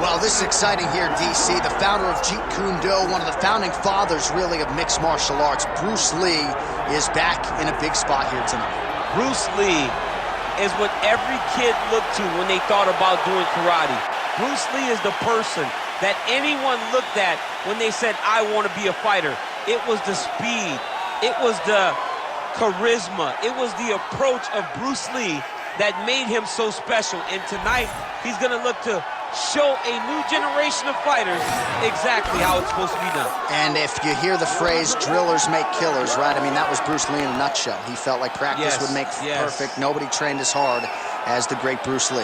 Well, this is exciting here, DC. The founder of Jeet Kune Do, one of the founding fathers, really, of mixed martial arts, Bruce Lee, is back in a big spot here tonight. Bruce Lee is what every kid looked to when they thought about doing karate. Bruce Lee is the person that anyone looked at when they said, I want to be a fighter. It was the speed. It was the charisma. It was the approach of Bruce Lee that made him so special. And tonight, he's going to look to show a new generation of fighters exactly how it's supposed to be done. And if you hear the phrase, drillers make killers, right? I mean, that was Bruce Lee in a nutshell. He felt like practice would make perfect. Nobody trained as hard as the great Bruce Lee.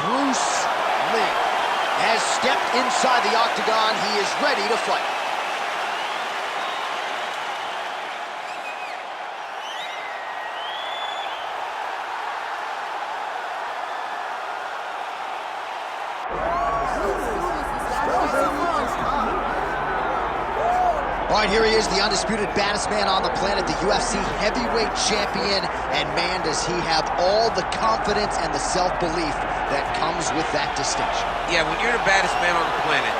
Bruce Lee has stepped inside the octagon. He is ready to fight. All right, here he is, the undisputed baddest man on the planet, the UFC heavyweight champion, and man, does he have all the confidence and the self-belief that comes with that distinction. Yeah, when you're the baddest man on the planet,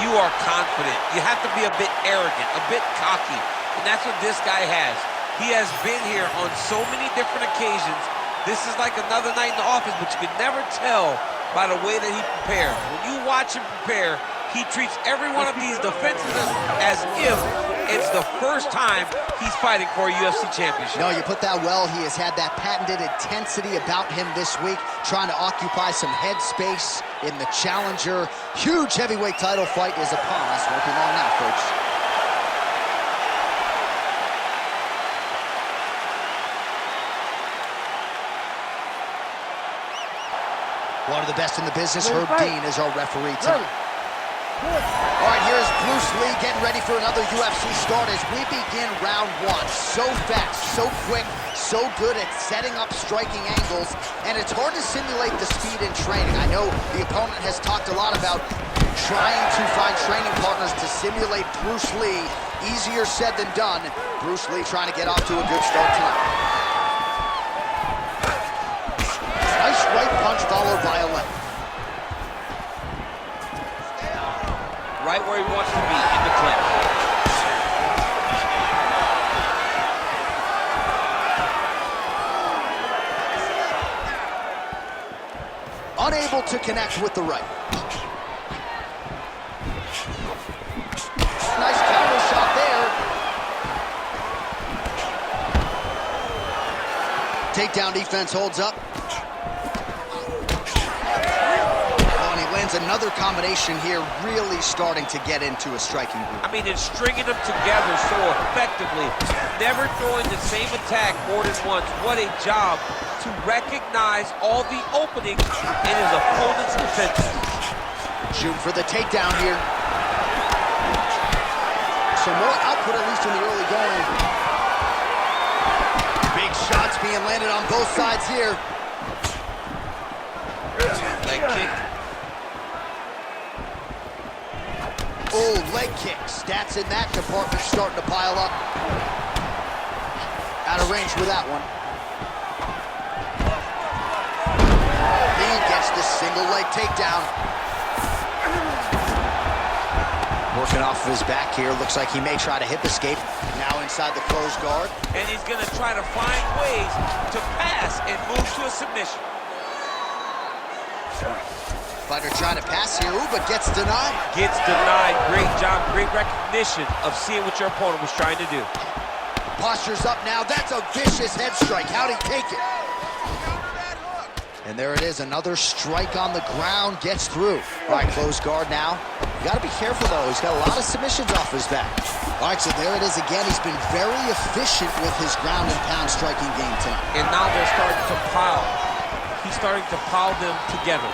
you are confident. You have to be a bit arrogant, a bit cocky, and that's what this guy has. He has been here on so many different occasions. This is like another night in the office, but you can never tell by the way that he prepares. When you watch him prepare, he treats every one of these defenses as if it's the first time he's fighting for a UFC championship. No, you put that well. He has had that patented intensity about him this week, trying to occupy some head space in the challenger. Huge heavyweight title fight is upon us. Won't be long now, folks. One of the best in the business, Herb Dean, is our referee tonight. All right, here's Bruce Lee getting ready for another UFC start as we begin round one. So fast, so quick, so good at setting up striking angles, and it's hard to simulate the speed in training. I know the opponent has talked a lot about trying to find training partners to simulate Bruce Lee. Easier said than done. Bruce Lee trying to get off to a good start tonight. Nice right punch followed by a left. Right where he wants to be, in the clinch. Unable to connect with the right. Nice counter shot there. Takedown defense holds up. Another combination here, really starting to get into a striking group. I mean, it's stringing them together so effectively, never throwing the same attack more than once. What a job to recognize all the openings in his opponent's defenses. Shooting for the takedown here. Some more output, at least in the early going. Big shots being landed on both sides here. Leg kick. Oh, leg kick. Stats in that department starting to pile up. Out of range with that one. Lee gets the single leg takedown. Working off of his back here. Looks like he may try to hip escape. Now inside the closed guard. And he's going to try to find ways to pass and move to a submission. Fighter trying to pass here, ooh, but gets denied. Gets denied. Great job, great recognition of seeing what your opponent was trying to do. Posture's up now. That's a vicious head strike. How'd he take it? And there it is, another strike on the ground, gets through. All right, closed guard now. You gotta be careful though, he's got a lot of submissions off his back. All right, so there it is again. He's been very efficient with his ground and pound striking game tonight. And now they're starting to pile. He's starting to pile them together.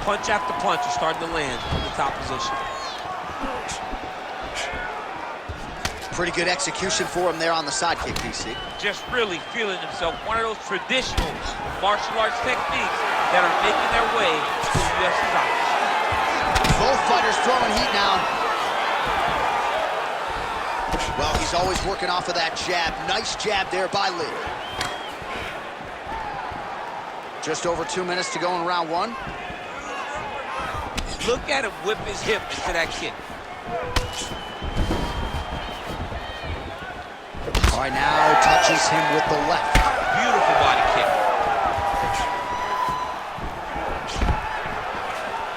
Punch after punch is starting to land from the top position. Pretty good execution for him there on the side kick, DC. Just really feeling himself. One of those traditional martial arts techniques that are making their way to the UFC top. Both fighters throwing heat now. Well, he's always working off of that jab. Nice jab there by Lee. Just over 2 minutes to go in round one. Look at him whip his hip into that kick. All right, now touches him with the left. Beautiful body kick.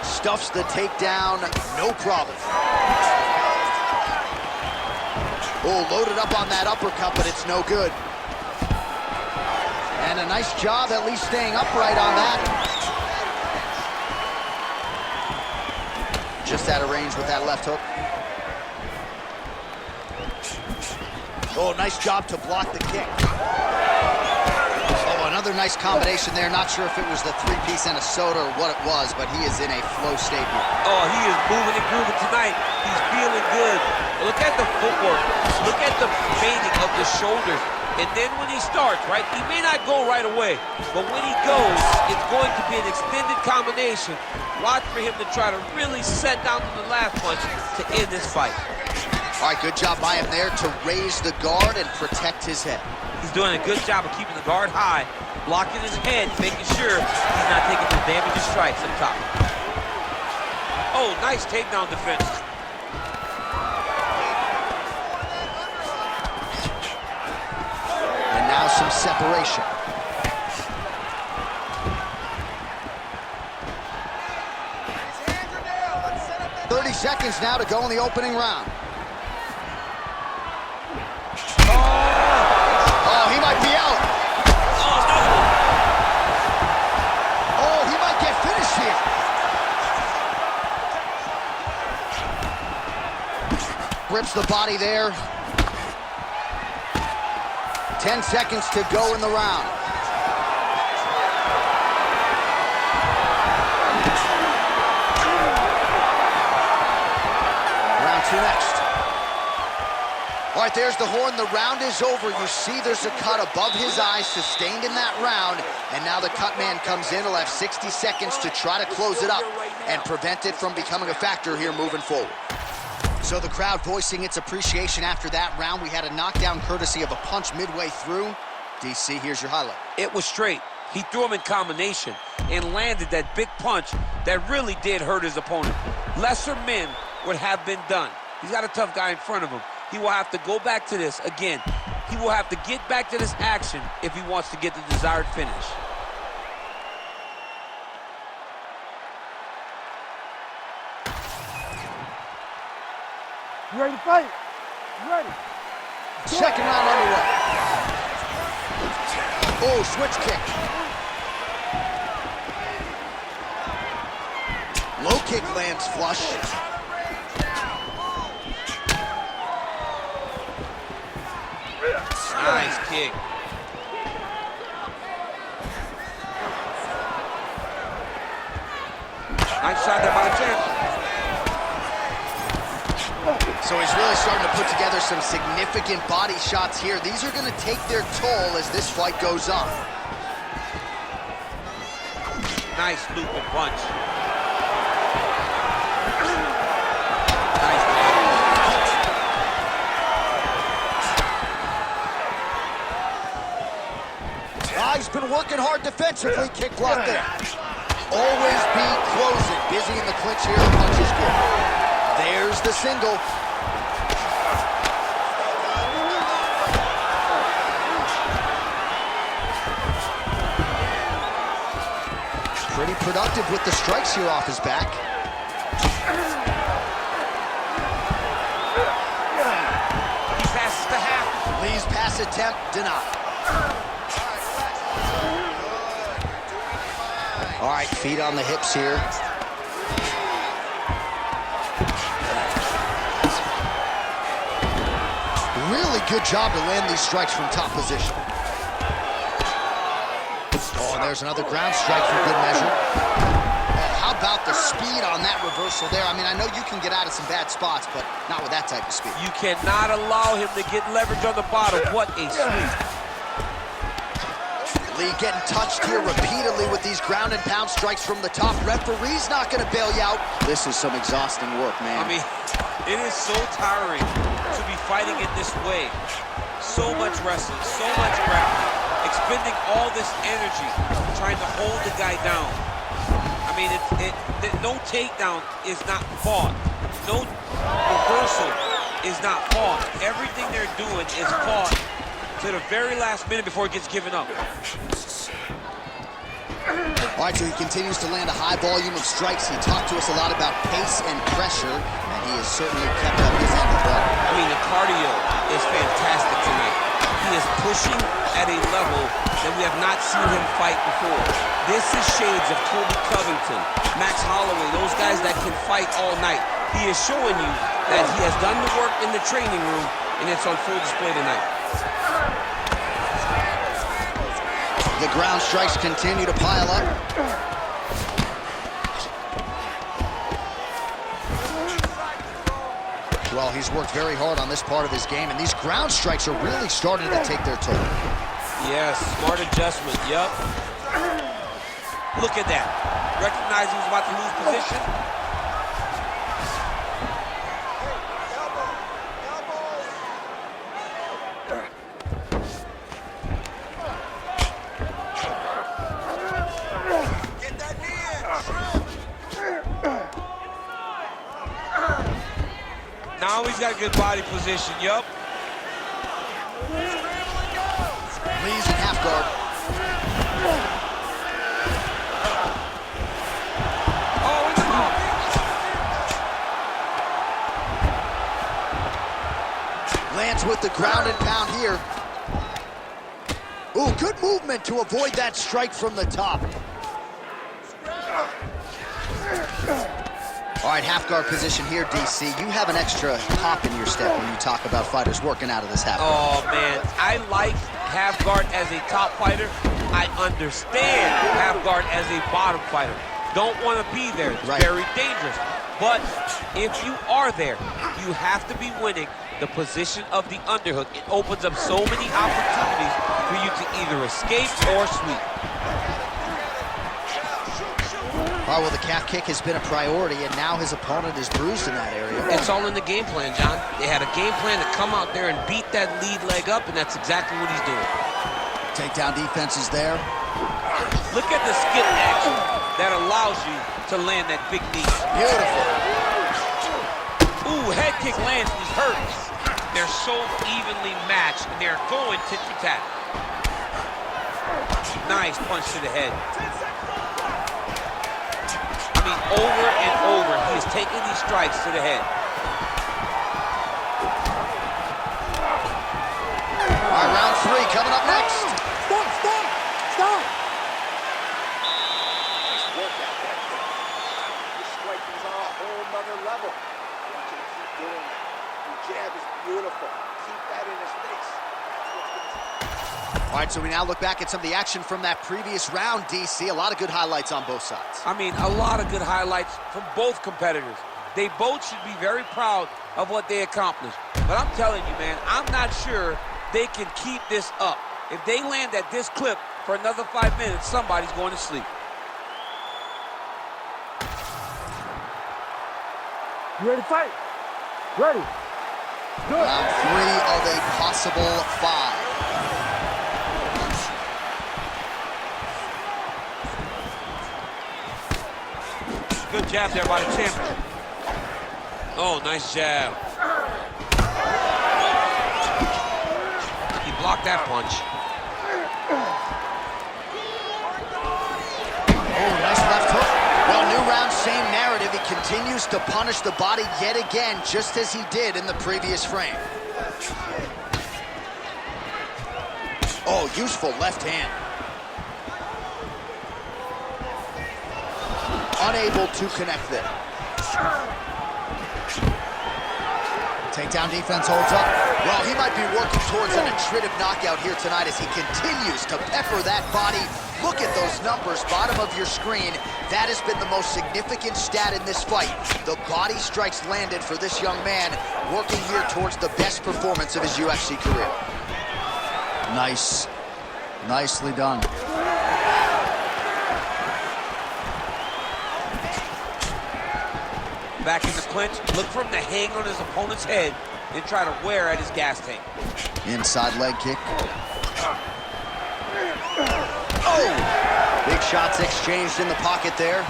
Stuffs the takedown, no problem. Oh, loaded up on that uppercut, but it's no good. And a nice job at least staying upright on that. Just out of range with that left hook. Oh, nice job to block the kick. Oh, another nice combination there. Not sure if it was the three-piece and a soda or what it was, but he is in a flow state here. Oh, he is moving and grooving tonight. He's feeling good. Look at the footwork. Look at the fading of the shoulders. And then when he starts, right, he may not go right away, but when he goes, it's going to be an extended combination. Watch for him to try to really set down to the last punch to end this fight. All right, good job by him there to raise the guard and protect his head. He's doing a good job of keeping the guard high, blocking his head, making sure he's not taking the damaging strikes up top. Oh, nice takedown defense. And now some separation. His 30 seconds now to go in the opening round. Oh, he might be out. Oh, no. Oh, he might get finished here. Rips the body there. 10 seconds to go in the round. Round two next. All right, there's the horn. The round is over. You see there's a cut above his eye, sustained in that round. And now the cut man comes in. He'll have 60 seconds to try to close it up and prevent it from becoming a factor here moving forward. So the crowd voicing its appreciation after that round. We had a knockdown courtesy of a punch midway through. DC, here's your highlight. It was straight. He threw him in combination and landed that big punch that really did hurt his opponent. Lesser men would have been done. He's got a tough guy in front of him. He will have to go back to this again. He will have to get back to this action if he wants to get the desired finish. You ready to fight? You ready? Second round underway. Oh, switch kick. Low kick lands flush. Nice kick. Nice shot there by Pazienza. So he's really starting to put together some significant body shots here. These are going to take their toll as this fight goes on. Nice looping punch. He's been working hard defensively. Kick block there. Always be closing. Busy in the clinch here. The punch is good. There's the single. Pretty productive with the strikes here off his back. He passes the half. Lee's pass attempt denied. All right, feet on the hips here. Really good job to land these strikes from top position. Oh, and there's another ground strike for good measure. Oh, how about the speed on that reversal there? I mean, I know you can get out of some bad spots, but not with that type of speed. You cannot allow him to get leverage on the bottom. What a sweep. Lee getting touched here repeatedly with these ground and pound strikes from the top. Referee's not going to bail you out. This is some exhausting work, man. I mean, it is so tiring to be fighting in this way. So much wrestling, so much grappling, expending all this energy trying to hold the guy down. I mean, no takedown is not fought. No reversal is not fought. Everything they're doing is fought to the very last minute before it gets given up. All right, so he continues to land a high volume of strikes. He talked to us a lot about pace and pressure, and he has certainly kept up his end of that. I mean, the cardio is fantastic tonight. He is pushing at a level that we have not seen him fight before. This is shades of Kobe Covington, Max Holloway, those guys that can fight all night. He is showing you that he has done the work in the training room, and it's on full display tonight. The ground strikes continue to pile up. Well, he's worked very hard on this part of his game, and these ground strikes are really starting to take their toll. Yes, smart adjustment, yep. Look at that. Recognize he was about to lose position. Now he's got a good body position, yup. Lee's in half guard. Oh, no. Lands with the ground and pound here. Ooh, good movement to avoid that strike from the top. All right, half guard position here, DC. You have an extra pop in your step when you talk about fighters working out of this half guard. Oh, man, I like half guard as a top fighter. I understand half guard as a bottom fighter. Don't want to be there. It's very dangerous. But if you are there, you have to be winning the position of the underhook. It opens up so many opportunities for you to either escape or sweep. All right, well, the calf kick has been a priority, and now his opponent is bruised in that area. It's all in the game plan, John. They had a game plan to come out there and beat that lead leg up, and that's exactly what he's doing. Takedown defense is there. Look at the skip action that allows you to land that big knee. Beautiful. Ooh, head kick lands, he's hurt. They're so evenly matched, and they're going tit for tat. Nice punch to the head. Over and over, he is taking these strikes to the head. All right, round 3 coming up next. Stop! Nice work out there. Your striking is on a whole nother level. I want you to keep doing that. Your jab is beautiful. Keep that in his face. That's what's going to... All right, so we now look back at some of the action from that previous round, DC. A lot of good highlights on both sides. I mean, a lot of good highlights from both competitors. They both should be very proud of what they accomplished. But I'm telling you, man, I'm not sure they can keep this up. If they land at this clip for another 5 minutes, somebody's going to sleep. You ready to fight? Ready. Good. Round 3 of a possible 5. Good jab there by the champion. Oh, nice jab. He blocked that punch. Oh, nice left hook. Well, new round, same narrative. He continues to punish the body yet again, just as he did in the previous frame. Oh, useful left hand. Unable to connect there. Takedown defense holds up. Well, he might be working towards an attritive knockout here tonight as he continues to pepper that body. Look at those numbers, bottom of your screen. That has been the most significant stat in this fight. The body strikes landed for this young man, working here towards the best performance of his UFC career. Nice. Nicely done. Back in the clinch, look for him to hang on his opponent's head and try to wear at his gas tank. Inside leg kick. Oh! Big Shots exchanged in the pocket there.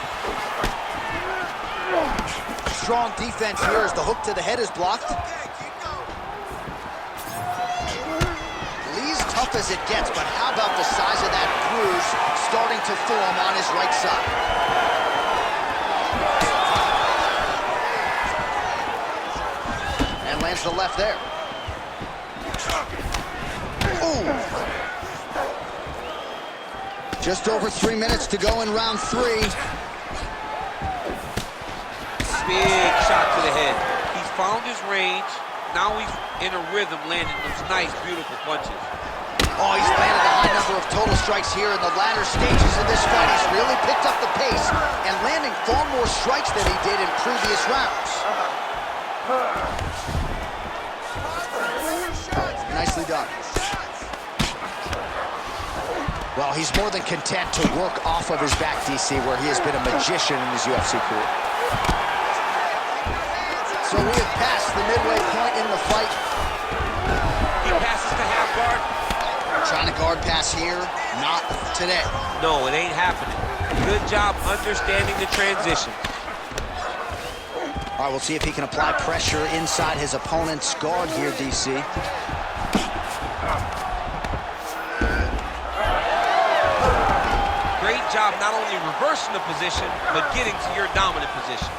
Strong defense here as the hook to the head is blocked. Lee's tough as it gets, but how about the size of that bruise starting to form on his right side? And lands the left there. Ooh. Just over 3 minutes to go in round 3. Big shot to the head. He's found his range. Now he's in a rhythm, landing those nice, beautiful punches. Oh, he's landed a high number of total strikes here in the latter stages of this fight. He's really picked up the pace and landing far more strikes than he did in previous rounds. Nicely done. Well, he's more than content to work off of his back, DC, where he has been a magician in his UFC career. So we have passed the midway point in the fight. He passes to half guard. Trying to guard pass here, not today. No, it ain't happening. Good job understanding the transition. All right, we'll see if he can apply pressure inside his opponent's guard here, DC. Great job not only reversing the position, but getting to your dominant position.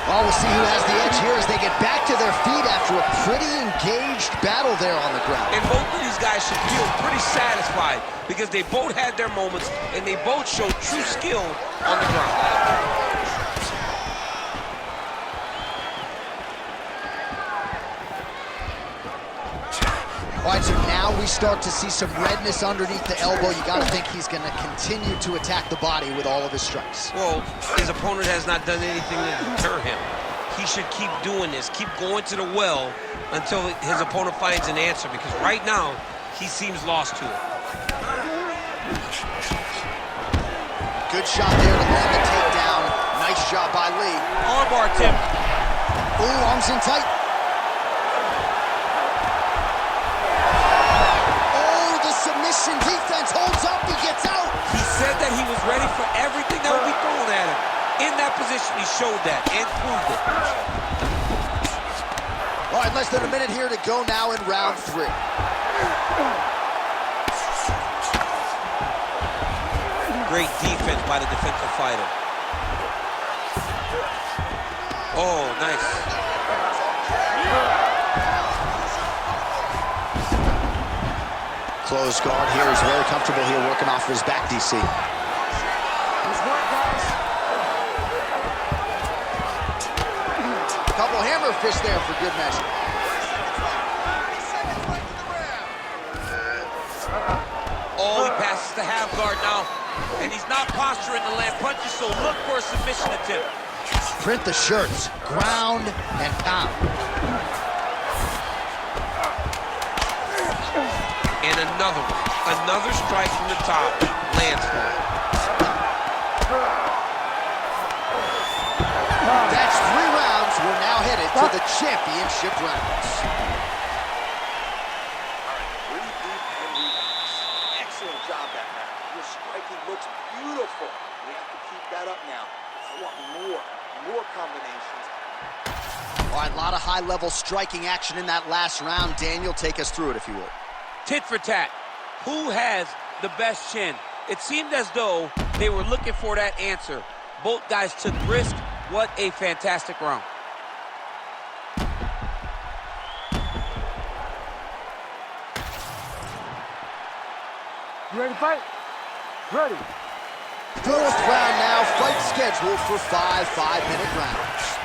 Well, we'll see who has the edge here as they get back to their feet after a pretty engaged battle there on the ground. And both of these guys should feel pretty satisfied because they both had their moments and they both showed true skill on the ground. All right, so now we start to see some redness underneath the elbow. You got to think he's going to continue to attack the body with all of his strikes. Well, his opponent has not done anything to deter him. He should keep doing this, keep going to the well until his opponent finds an answer, because right now, he seems lost to it. Good shot there to land the takedown. Nice job by Lee. Armbar, Tim. Ooh, arms in tight. Submission defense holds up, he gets out. He said that he was ready for everything that would be thrown at him. In that position, he showed that and proved it. All right, less than a minute here to go now in round 3. Great defense by the defensive fighter. Oh, nice. Closed guard here. He's very comfortable here working off of his back, DC. Couple hammer fists there for good measure. Oh, he passes to half guard now. And he's not posturing to land punches, so look for a submission attempt. Print the shirts. Ground and pound. And another one. Another strike from the top. Lands for him. That's 3 rounds. We're now headed to the championship rounds. Breathe deep and relax. Excellent job that man. Your striking looks beautiful. We have to keep that up now. I want more combinations. All right, a lot of high-level striking action in that last round. Daniel, take us through it if you would. Tit for tat. Who has the best chin? It seemed as though they were looking for that answer. Both guys took risk. What a fantastic round. You ready to fight? Ready. 4th round now. Fight scheduled for 5 5-minute rounds.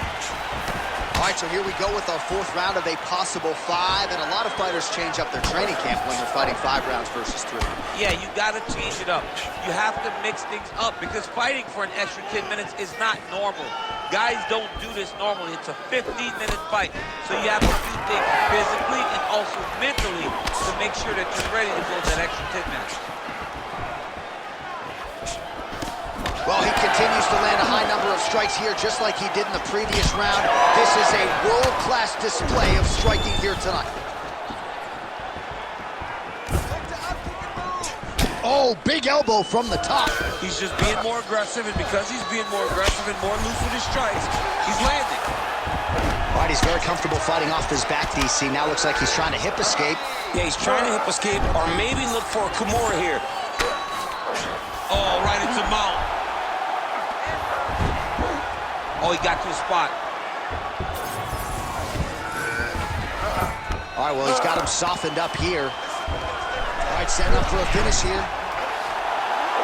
All right, so here we go with our 4th round of a possible 5, and a lot of fighters change up their training camp when they're fighting 5 rounds versus 3. Yeah, you got to change it up. You have to mix things up because fighting for an extra 10 minutes is not normal. Guys don't do this normally. It's a 15-minute fight, so you have to do things physically and also mentally to make sure that you're ready to go that extra 10 minutes. Well, he continues to land a high number of strikes here, just like he did in the previous round. This is a world-class display of striking here tonight. Oh, big elbow from the top. He's just being more aggressive, and because he's being more aggressive and more loose with his strikes, he's landing. All right, he's very comfortable fighting off his back, DC. Now looks like he's trying to hip escape. Yeah, he's trying to hip escape, or maybe look for a Kimura here. Oh, right into mount. Oh, he got to the spot. All right, well, he's got him softened up here. All right, setting up for a finish here.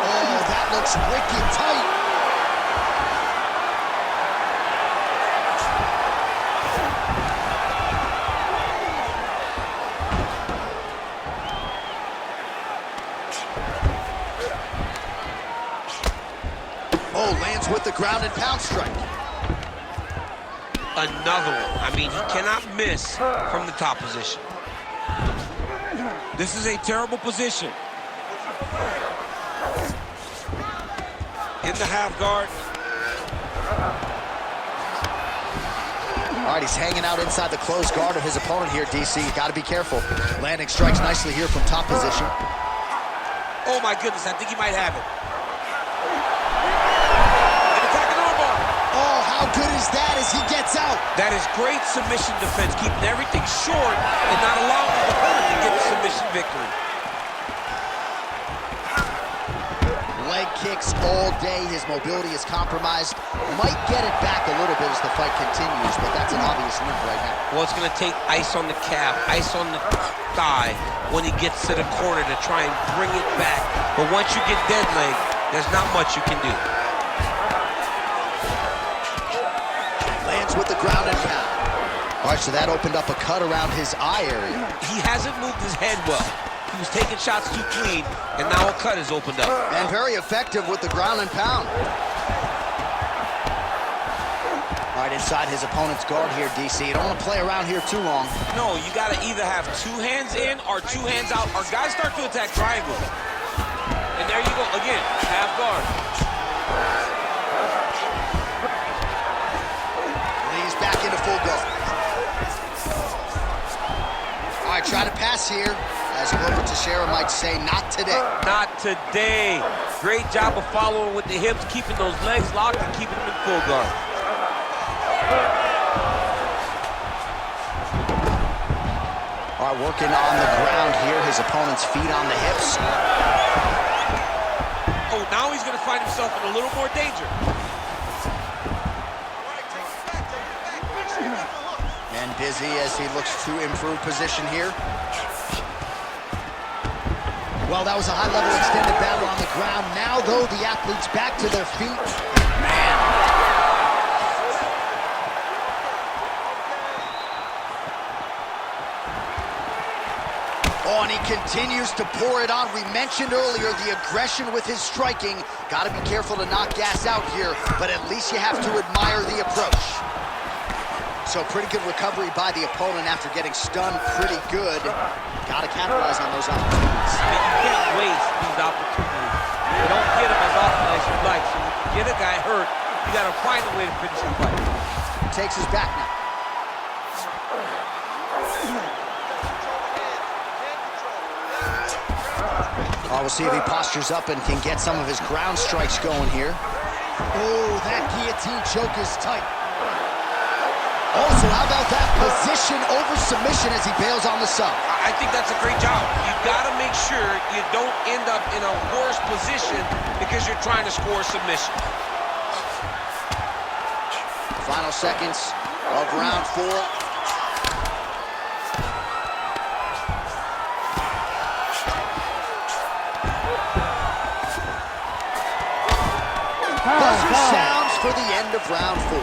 Oh, that looks wicked tight. Oh, lands with the ground and pound strike. Another one. I mean, he cannot miss from the top position. This is a terrible position. In the half guard. All right, he's hanging out inside the closed guard of his opponent here, DC. You got to be careful. Landing strikes nicely here from top position. Oh, my goodness. I think he might have it. How good is that as he gets out? That is great submission defense, keeping everything short and not allowing the opponent to get the submission victory. Leg kicks all day. His mobility is compromised. Might get it back a little bit as the fight continues, but that's an obvious limp right now. Well, it's going to take ice on the calf, ice on the thigh when he gets to the corner to try and bring it back. But once you get dead leg, there's not much you can do. With the ground and pound. All right, so that opened up a cut around his eye area. He hasn't moved his head well. He was taking shots too clean, and now a cut has opened up. And very effective with the ground and pound. All right, inside his opponent's guard here, DC. You don't want to play around here too long. No, you got to either have two hands in or two hands out, or guys start to attack triangle. And there you go, again, half guard. Back into full go. All right, try to pass here. As Glover Teixeira might say, not today. Not today. Great job of following with the hips, keeping those legs locked and keeping them in full guard. All right, working on the ground here. His opponent's feet on the hips. Oh, now he's going to find himself in a little more danger. And busy as he looks to improve position here. Well, that was a high-level extended battle on the ground. Now, though, the athletes back to their feet. Man. Oh, and he continues to pour it on. We mentioned earlier the aggression with his striking. Got to be careful to not gas out here, but at least you have to admire the approach. So pretty good recovery by the opponent after getting stunned pretty good. Got to capitalize on those opportunities. I mean, you can't waste these opportunities. You don't get them as often as you'd like. So when you get a guy hurt, you got to find a way to finish the fight. Takes his back now. We'll see if he postures up and can get some of his ground strikes going here. Oh, that guillotine choke is tight. Also, how about that position over submission as he bails on the sub? I think that's a great job. You've got to make sure you don't end up in a worse position because you're trying to score submission. Final seconds of round 4. Buzzer sounds for the end of round 4.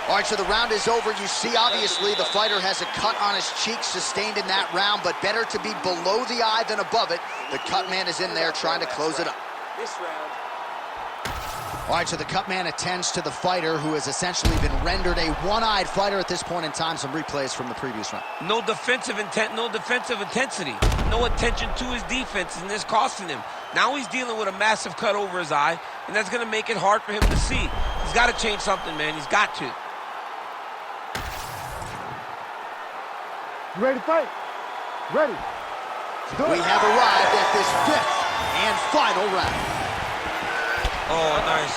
All right, so the round is over. You see, obviously, the fighter has a cut on his cheek sustained in that round, but better to be below the eye than above it. The cut man is in there trying to close it up. This round. All right, so the cut man attends to the fighter who has essentially been rendered a one-eyed fighter at this point in time. Some replays from the previous round. No defensive intent, no defensive intensity. No attention to his defense, and this costing him. Now he's dealing with a massive cut over his eye, and that's going to make it hard for him to see. He's got to change something, man. He's got to. You ready to fight? Ready. We have arrived at this 5th And final round. Oh, nice.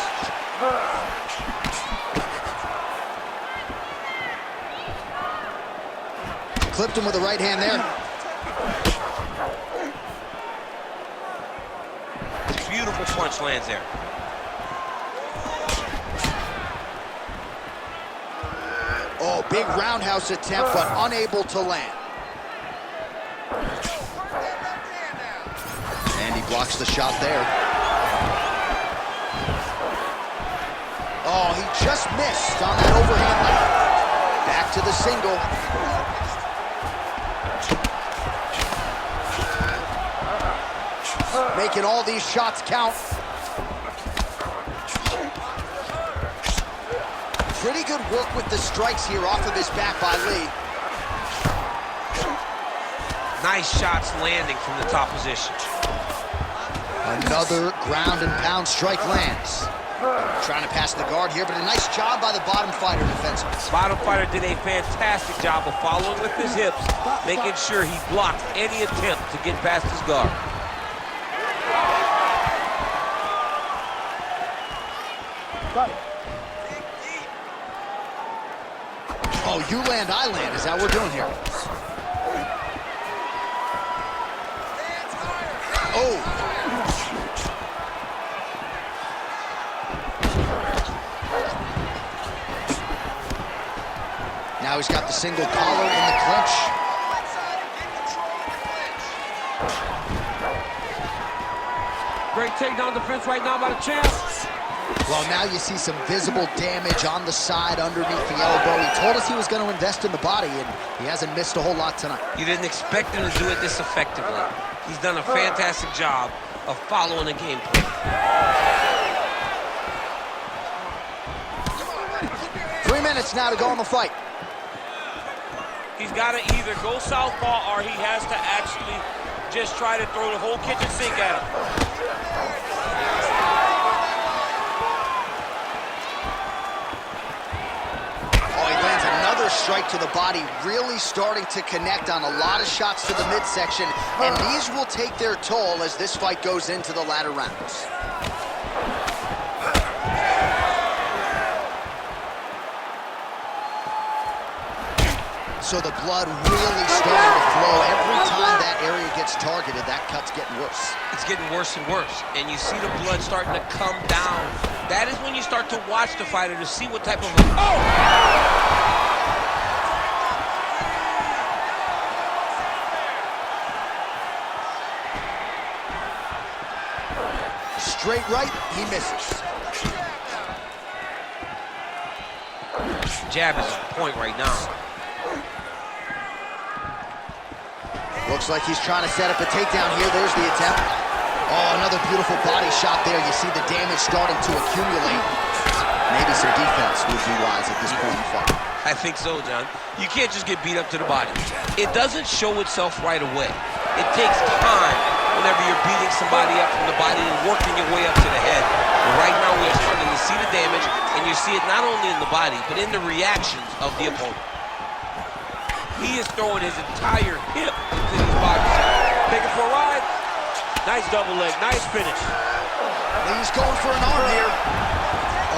Clipped him with the right hand there. Beautiful punch lands there. Oh, big roundhouse attempt, but unable to land. And he blocks the shot there. Oh, he just missed on that overhand left. Back to the single. Making all these shots count. Pretty good work with the strikes here off of his back by Lee. Nice shots landing from the top position. Another ground and pound strike lands. Trying to pass the guard here, but a nice job by the bottom fighter defensively. Bottom fighter did a fantastic job of following with his hips, making sure he blocked any attempt to get past his guard. Oh, you land, I land. Is that what we're doing here? Oh. Now he's got the single collar in the clinch. Great takedown defense right now by the champ. Well, now you see some visible damage on the side underneath the elbow. He told us he was going to invest in the body, and he hasn't missed a whole lot tonight. You didn't expect him to do it this effectively. He's done a fantastic job of following the game plan. 3 minutes now to go in the fight. He's got to either go southpaw or he has to actually just try to throw the whole kitchen sink at him. Strike to the body, really starting to connect on a lot of shots to the midsection, and these will take their toll as this fight goes into the latter rounds. So the blood really starting to flow. Every time that area gets targeted, that cut's getting worse. It's getting worse and worse, and you see the blood starting to come down. That is when you start to watch the fighter to see what type of... Oh! Straight right, he misses. Jab is on point right now. Looks like he's trying to set up a takedown here. There's the attempt. Oh, another beautiful body shot there. You see the damage starting to accumulate. Maybe some defense would be wise at this point in the fight. I think so, John. You can't just get beat up to the body. It doesn't show itself right away. It takes time whenever you're beating somebody up from the body and working your way up to the head. But right now we're starting to see the damage, and you see it not only in the body, but in the reactions of the opponent. He is throwing his entire hip into these body shots. Taking for a ride. Nice double leg, nice finish. He's going for an arm here.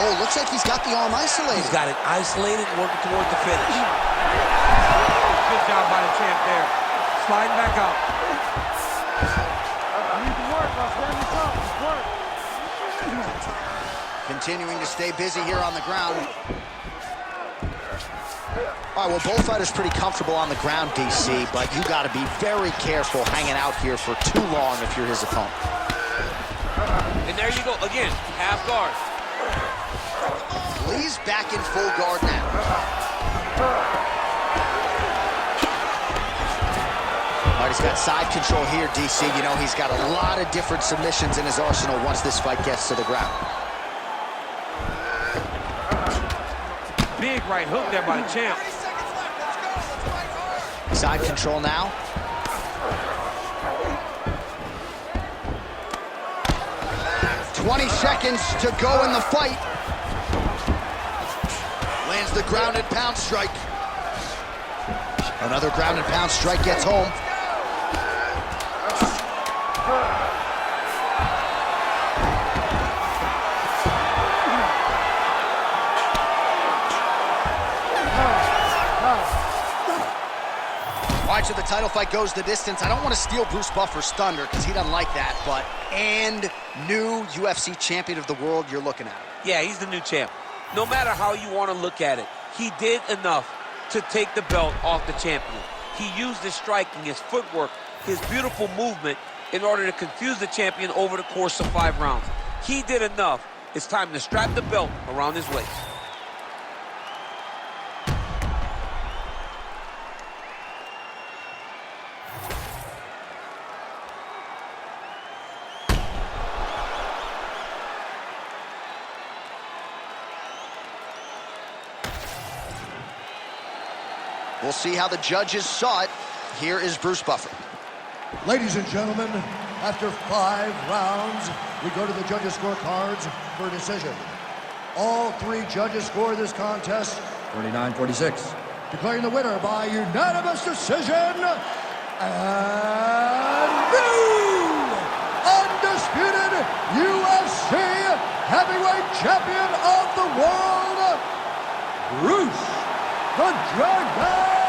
Oh, looks like he's got the arm isolated. He's got it isolated, working toward the finish. Good job by the champ there. Sliding back out. Continuing to stay busy here on the ground. All right, well, both fighters pretty comfortable on the ground, DC, but you got to be very careful hanging out here for too long if you're his opponent. And there you go, again, half guard. Lee's back in full guard now. All right, he's got side control here, DC. You know, he's got a lot of different submissions in his arsenal once this fight gets to the ground. Big right hook there by the champ. Side control now. "20 seconds to go in the fight." Lands the ground and pound strike. Another ground and pound strike gets home. title fight goes the distance. I don't want to steal Bruce Buffer's thunder because he doesn't like that, but and new UFC champion of the world you're looking at. Yeah, he's the new champ. No matter how you want to look at it, he did enough to take the belt off the champion. He used his striking, his footwork, his beautiful movement in order to confuse the champion over the course of 5 rounds. He did enough. It's time to strap the belt around his waist. We'll see how the judges saw it. Here is Bruce Buffer. Ladies and gentlemen, after 5 rounds, we go to the judges' scorecards for a decision. All 3 judges score this contest 49-46. Declaring the winner by unanimous decision, and new undisputed UFC heavyweight champion of the world, Bruce the Dragon